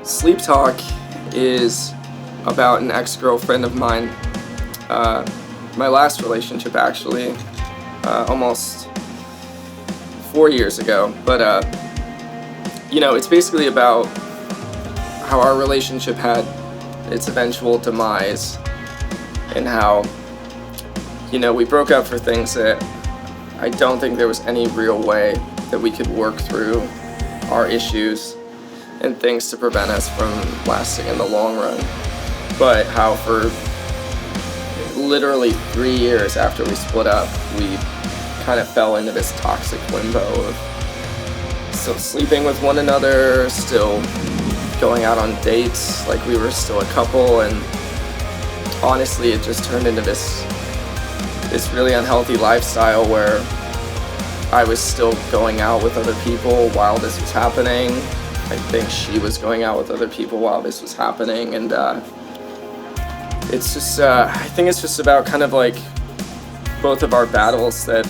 Sleeptalk is about an ex-girlfriend of mine. My last relationship, actually, almost 4 years ago. But it's basically about how our relationship had its eventual demise, and how we broke up for things that I don't think there was any real way that we could work through our issues and things to prevent us from lasting in the long run. But how for literally 3 years after we split up, we kind of fell into this toxic limbo of still sleeping with one another, still going out on dates like we were still a couple, and honestly it just turned into this really unhealthy lifestyle where I was still going out with other people while this was happening. I think she was going out with other people while this was happening, and it's just I think it's just about kind of like both of our battles, that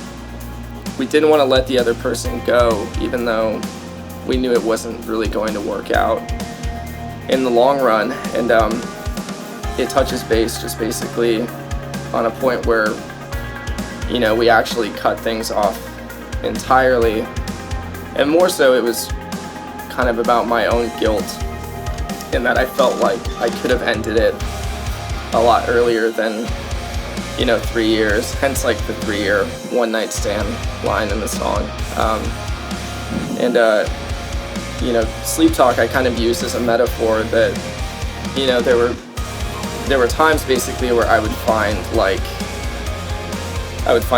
we didn't want to let the other person go, even though we knew it wasn't really going to work out in the long run. And it touches base just basically on a point where we actually cut things off entirely, and more so it was kind of about my own guilt, in that I felt like I could have ended it a lot earlier than 3 years, hence like the 3-year one night stand line in the song. Sleep talk I kind of used as a metaphor that there were times basically where I would find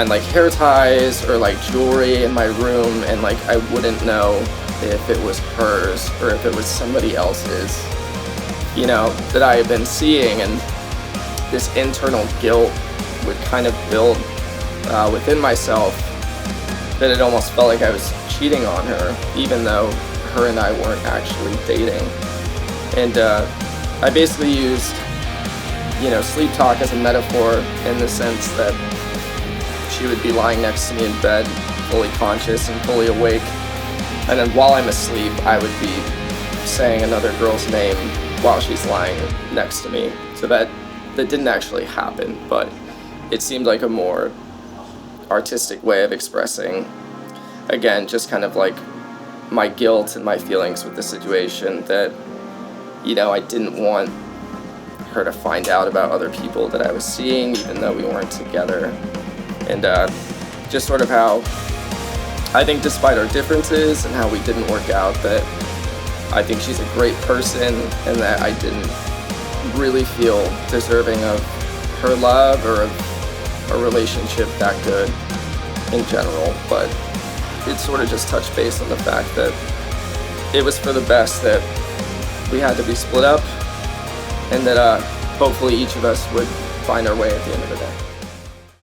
hair ties or like jewelry in my room, and like I wouldn't know if it was hers or if it was somebody else's, that I had been seeing, and this internal guilt would kind of build within myself, that it almost felt like I was cheating on her, even though her and I weren't actually dating. And I basically used sleep talk as a metaphor in the sense that she would be lying next to me in bed, fully conscious and fully awake, and then while I'm asleep, I would be saying another girl's name while she's lying next to me. So that didn't actually happen, but it seemed like a more artistic way of expressing, again, just kind of like my guilt and my feelings with the situation, that I didn't want her to find out about other people that I was seeing, even though we weren't together. And just sort of how I think, despite our differences and how we didn't work out, that I think she's a great person, and that I didn't really feel deserving of her love or of a relationship that good in general. But it sort of just touched base on the fact that it was for the best that we had to be split up, and that hopefully each of us would find our way at the end of the day.